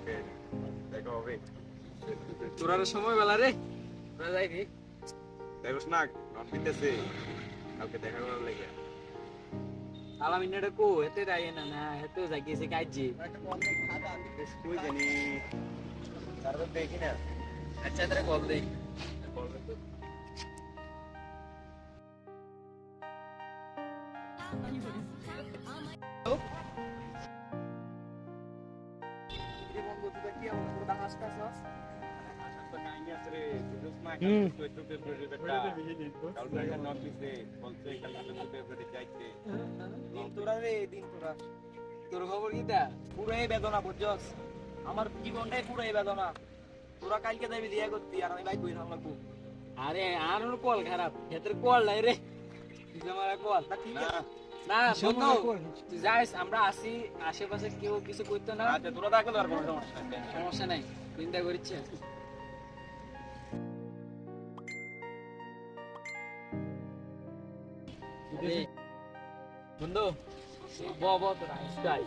ওকে দেখা হবে। তোর আর সময় বেলা রে, তোরা যাইবি। দেখোস না নন দিতেছে কালকে দেখা করার লেগে। আলাম ইন্নাটা কো এতে যাই না না এতে যাই গেছে কাজে। কই জানি তারপর দেখি না। আচ্ছা তোরা কল দেই। তোর খবর কি তা? পুরাই বেদনা বুঝছস, আমার জীবনটাই পুরাই বেদনা। তোরা কালকে যাবি দিয়া করতি আর আমি বাইক বইরাম লাগবো। আরে আর ওর কল খারাপ, হেতের কল নাই রে। তুই আমার কল তা ঠিক আছে, না বন্ধু, তুই যাইস, আমরা আসি, আশেপাশে কেউ কিছু করতো না। আচ্ছা তোরা থাকলে আর কোনো সমস্যা নেই। সমস্যা নাই, চিন্তা করিচ্ছে। বন্ধু ব ব তোরা আইসকাই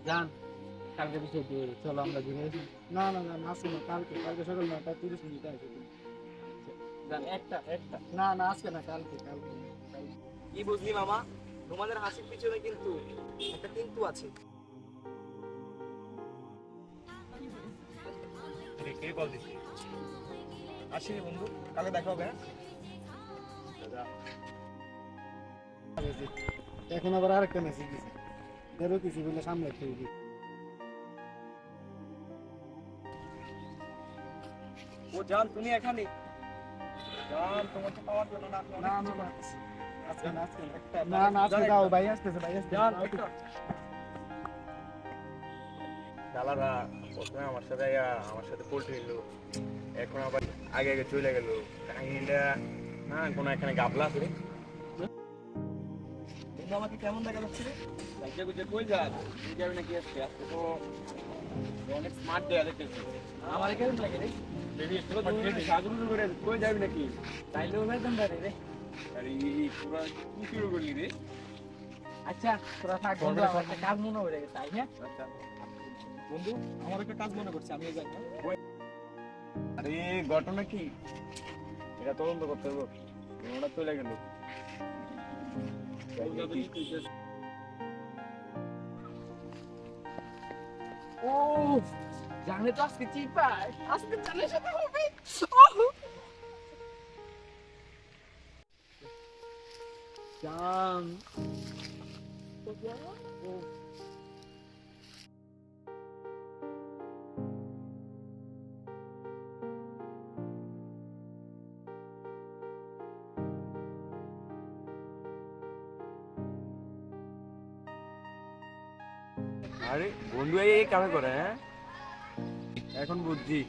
জান কালকে বিষয় দিয়ে চলো আমরা ঘুরে আসি। না না না আজকে না, কালকে কালকে সকাল 9:30 আসবে। জান একটা একটা না না আজকে না, কালকে কালকে কালকে। কি বুঝলি মামা, তোমাদের হাসির পিছনে কিন্তু একটা কিন্তু আছে। কে কল দিছি? আসিনি বন্ধু, কালকে দেখা হবে। এখন আবার আরেকটা মেসেজ দিছে, ধরো কিছু বলে সামনে খেয়ে দিই। ও জান তুমি এখানে? জান তোমাকে পাওয়ার জন্য না না না না আজকে না, আজকে না, না না আজকে দাও, ভাই আসতেছে, ভাই আসতেছে। জান শালারা প্রথমে আমার সাথে আমার সাথে পোল্ট্রি নিল, এখন আবার আগে আগে চলে গেল। কাহিনীটা না কোনো এখানে গাবলা আছে রে। বন্ধু আমাকে কেমন দেখা যাচ্ছে রে? লাগিয়ে গুজে কই যাস? তুই যাবি নাকি আজকে? আজকে তো অনেক স্মার্ট দেয়া দেখতেছি। আমার কেমন লাগে রে? সাজুগুজু করে কই যাবি নাকি? তাইলেও বেতন পারে রে। আরে পুরা কি শুরু করলি রে? আচ্ছা তোরা থাক বন্ধু, আমার একটা কাজ মনে হয়ে গেছে, তাই হ্যাঁ? আচ্ছা বন্ধু আমার একটা কাজ মনে করছে, আমিও যাই না। আরে ঘটনা কি এটা তদন্ত করতে হবে। ওটা চলে গেল। ও জানে তো আজকে চিপাই, আজকে জানে সাথে হবে। জান আরে বন্ধু এই কামে করে, হ্যাঁ এখন বুঝছি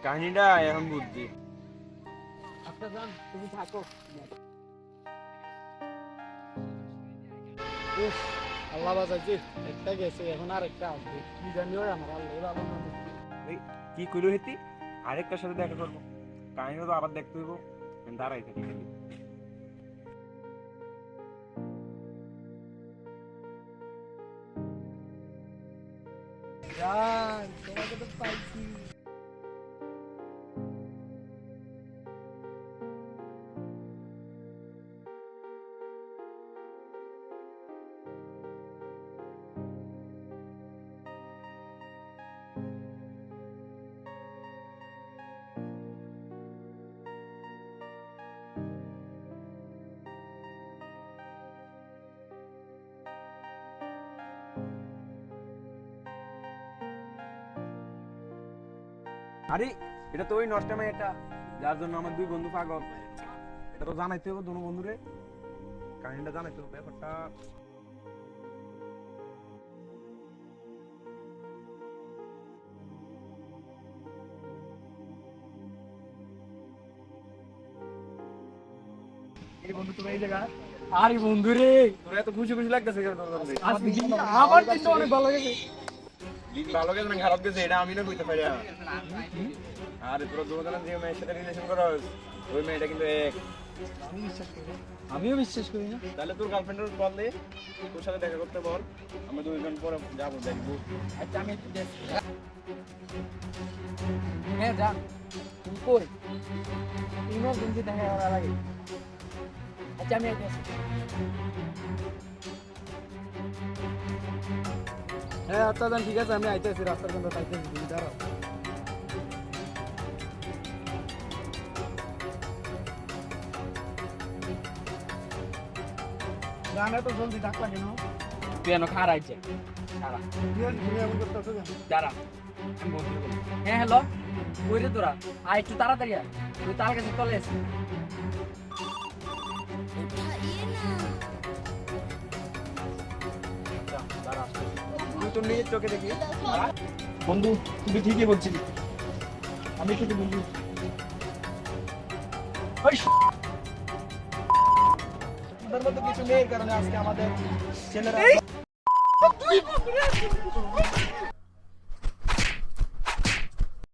কাহিনীটা, এখন বুঝছি। আচ্ছা জান তুমি থাকো। উফ, আল্লাহ বাঁচাইছে, একটা গেছে, এখন আরেকটা আসবে। কি জানি ওই আমার আল্লাহ ভালো না। এই কি কইলো হেতি? আরেকটার সাথে দেখা করবো, কাহিনী তো আবার দেখতে হইব। দাঁড়াই থাকি খালি। জান তোমাকে তো পাইছি। আরে এটা তো ওই নষ্ট মেয়েটা যার জন্য আমার দুই বন্ধু পাগল। এটা তো জানাইতে হবে দুনো বন্ধুরে, কাহিনীটা জানাইতে হবে ব্যাপারটা। এই বন্ধু তুমি এই জায়গা, আরে বন্ধু রে, তোর এত খুশি খুশি লাগতেছে কেন? তোর আমার কিন্তু অনেক ভালো লাগে। দিন ভালো গেছে না খারাপ গেছে এটা আমি না কইতে পারি না। আরে তোরা দুজনে যে মেয়ের সাথে রিলেশন করস ওই মেয়েটা কিন্তু এক। আমিও বিশ্বাস করি না। তাহলে তোর গার্লফ্রেন্ডের কল দে, তোর সাথে দেখা করতে বল, আমরা দুইজন পরে যাবো দেখবো। আচ্ছা আমি একটু দেখছি। হ্যাঁ যান, তুমি কই? ইমার্জেন্সি দেখা করা লাগে। আচ্ছা আমি একটু হ্যাঁ আচ্ছা যান, ঠিক আছে আমি আইতেছি, রাস্তার জন্য পাইতেছি, তুমি দাঁড়াও। জানে তো জলদি ডাকলা কেন? তুই এনে খারাইছে। খারা। তুমি এমন করতেছো কেন? দাঁড়া। আমি বন্ধু বলি। হ্যাঁ হ্যালো। কই রে তোরা? আয় একটু তাড়াতাড়ি আয়। তুই তার কাছে চলে এসে। তুই তোর নিজের চোখে দেখি। বন্ধু তুই ঠিকই বলছিস, আমি শুধু বন্ধু তোদের মতো কিছু মেয়ের কারণে আজকে আমাদের ছেলেরা